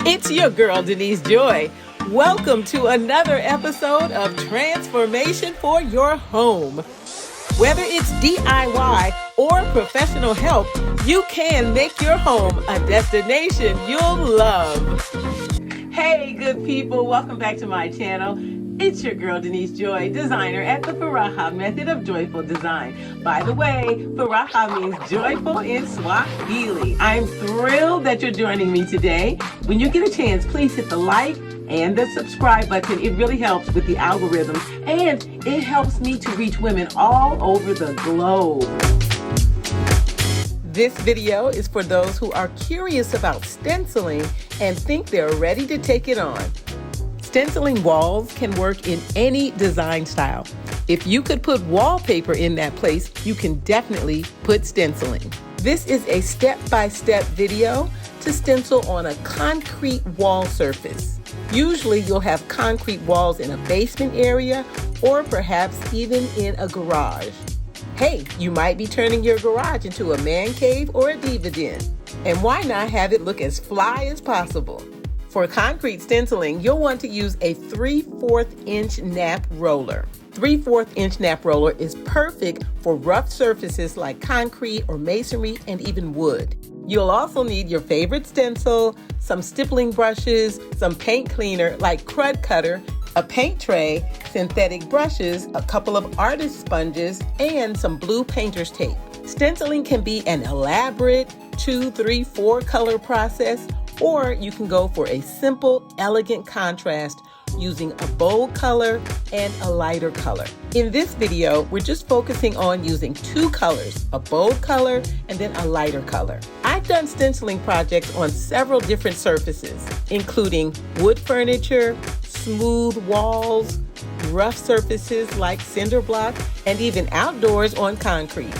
It's your girl, Denise Joy. Welcome to another episode of Transformation for Your Home. Whether it's DIY or professional help, you can make your home a destination you'll love. Hey, good people. Welcome back to my channel. It's your girl, Denise Joy, designer at the Furaha Method of Joyful Design. By the way, Furaha means joyful in Swahili. I'm thrilled that you're joining me today. When you get a chance, please hit the like and the subscribe button. It really helps with the algorithm, and it helps me to reach women all over the globe. This video is for those who are curious about stenciling and think they're ready to take it on. Stenciling walls can work in any design style. If you could put wallpaper in that place, you can definitely put stenciling. This is a step-by-step video to stencil on a concrete wall surface. Usually you'll have concrete walls in a basement area or perhaps even in a garage. Hey, you might be turning your garage into a man cave or a diva den. And why not have it look as fly as possible? For concrete stenciling, you'll want to use a 3/4 inch nap roller. 3/4 inch nap roller is perfect for rough surfaces like concrete or masonry and even wood. You'll also need your favorite stencil, some stippling brushes, some paint cleaner like Crud Cutter, a paint tray, synthetic brushes, a couple of artist sponges, and some blue painter's tape. Stenciling can be an elaborate 2, 3, 4 color process, or you can go for a simple, elegant contrast using a bold color and a lighter color. In this video, we're just focusing on using 2 colors, a bold color and then a lighter color. I've done stenciling projects on several different surfaces, including wood furniture, smooth walls, rough surfaces like cinder block, and even outdoors on concrete.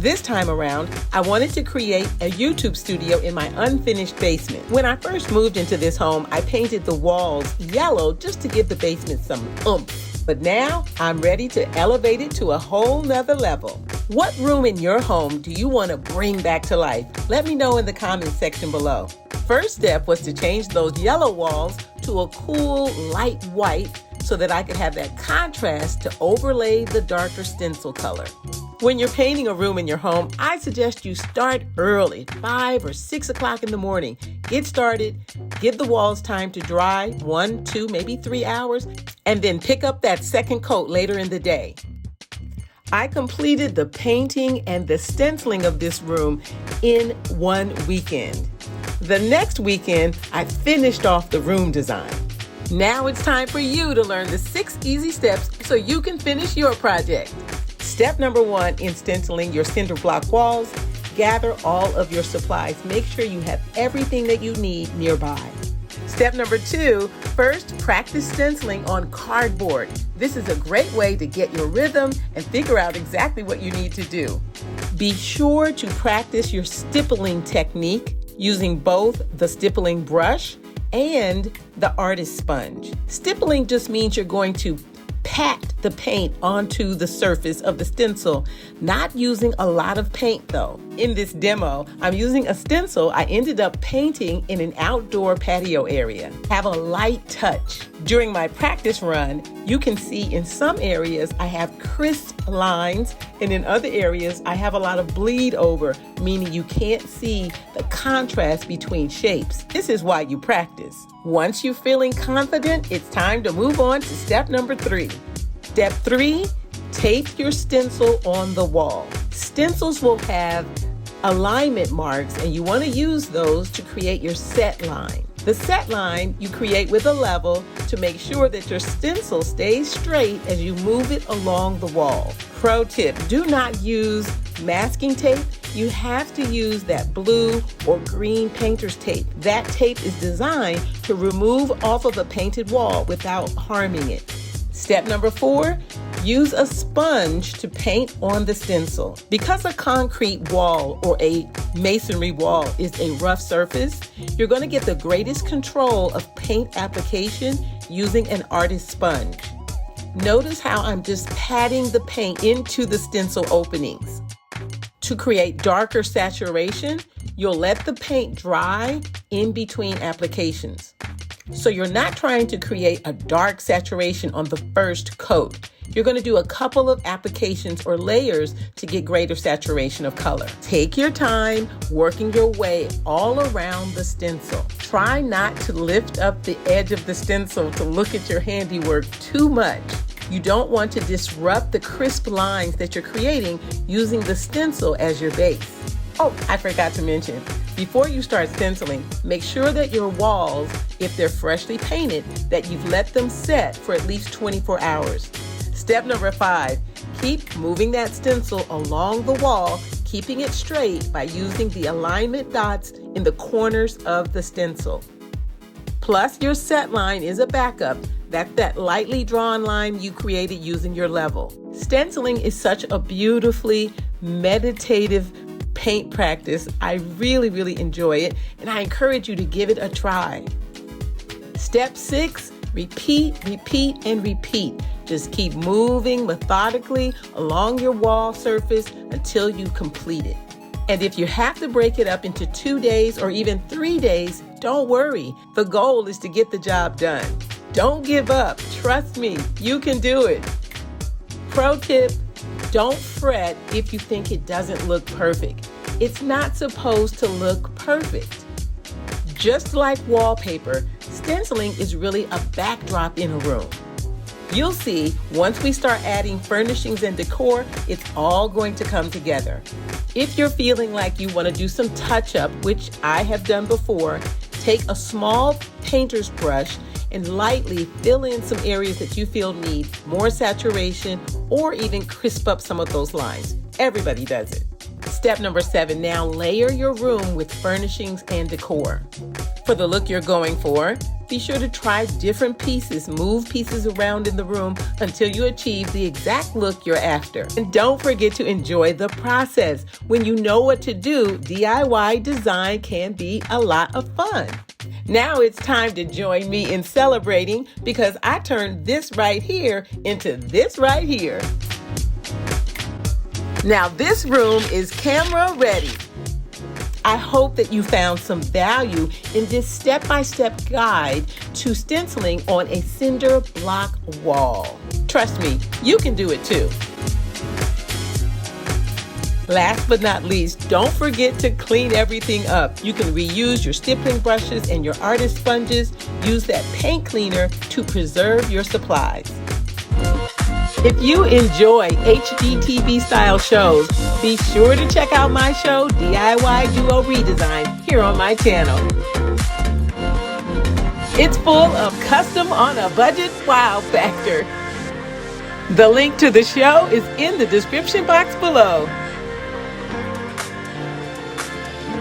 This time around, I wanted to create a YouTube studio in my unfinished basement. When I first moved into this home, I painted the walls yellow just to give the basement some oomph. But now I'm ready to elevate it to a whole nother level. What room in your home do you want to bring back to life? Let me know in the comments section below. First step was to change those yellow walls to a cool light white so that I could have that contrast to overlay the darker stencil color. When you're painting a room in your home, I suggest you start early, 5 or 6 o'clock in the morning. Get started, give the walls time to dry, 1, 2, maybe 3 hours, and then pick up that second coat later in the day. I completed the painting and the stenciling of this room in one weekend. The next weekend, I finished off the room design. Now it's time for you to learn the 6 easy steps so you can finish your project. Step number 1 in stenciling your cinder block walls, gather all of your supplies. Make sure you have everything that you need nearby. Step number 2, first practice stenciling on cardboard. This is a great way to get your rhythm and figure out exactly what you need to do. Be sure to practice your stippling technique using both the stippling brush and the artist sponge. Stippling just means you're going to pat the paint onto the surface of the stencil, not using a lot of paint though. In this demo, I'm using a stencil I ended up painting in an outdoor patio area. Have a light touch. During my practice run, you can see in some areas I have crisp lines, and in other areas I have a lot of bleed over, meaning you can't see the contrast between shapes. This is why you practice. Once you're feeling confident, it's time to move on to step number 3. Step 3, tape your stencil on the wall. Stencils will have alignment marks, and you want to use those to create your set line. The set line you create with a level to make sure that your stencil stays straight as you move it along the wall. Pro tip, do not use masking tape. You have to use that blue or green painter's tape. That tape is designed to remove off of a painted wall without harming it. Step number 4, use a sponge to paint on the stencil. Because a concrete wall or a masonry wall is a rough surface, you're going to get the greatest control of paint application using an artist sponge. Notice how I'm just patting the paint into the stencil openings. To create darker saturation, you'll let the paint dry in between applications. So you're not trying to create a dark saturation on the first coat. You're going to do a couple of applications or layers to get greater saturation of color. Take your time working your way all around the stencil. Try not to lift up the edge of the stencil to look at your handiwork too much. You don't want to disrupt the crisp lines that you're creating using the stencil as your base. Oh, I forgot to mention, before you start stenciling, make sure that your walls, if they're freshly painted, that you've let them set for at least 24 hours. Step number 5, keep moving that stencil along the wall, keeping it straight by using the alignment dots in the corners of the stencil. Plus, your set line is a backup. That's that lightly drawn line you created using your level. Stenciling is such a beautifully meditative paint practice. I really enjoy it, and I encourage you to give it a try. Step 6, repeat, and repeat. Just keep moving methodically along your wall surface until you complete it. And if you have to break it up into 2 days or even 3 days, don't worry. The goal is to get the job done. Don't give up. Trust me, you can do it. Pro tip, don't fret if you think it doesn't look perfect. It's not supposed to look perfect. Just like wallpaper, stenciling is really a backdrop in a room. You'll see, once we start adding furnishings and decor, it's all going to come together. If you're feeling like you want to do some touch-up, which I have done before, take a small painter's brush and lightly fill in some areas that you feel need more saturation or even crisp up some of those lines. Everybody does it. Step number 7, now layer your room with furnishings and decor. For the look you're going for, be sure to try different pieces, move pieces around in the room until you achieve the exact look you're after. And don't forget to enjoy the process. When you know what to do, DIY design can be a lot of fun. Now it's time to join me in celebrating because I turned this right here into this right here. Now this room is camera ready. I hope that you found some value in this step-by-step guide to stenciling on a cinder block wall. Trust me, you can do it too. Last but not least, don't forget to clean everything up. You can reuse your stippling brushes and your artist sponges. Use that paint cleaner to preserve your supplies. If you enjoy HGTV style shows, be sure to check out my show, DIY Duo Redesign, here on my channel. It's full of custom on a budget wow factor. The link to the show is in the description box below.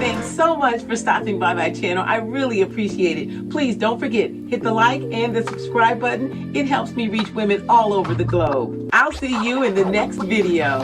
Thanks so much for stopping by my channel. I really appreciate it. Please don't forget, hit the like and the subscribe button. It helps me reach women all over the globe. I'll see you in the next video.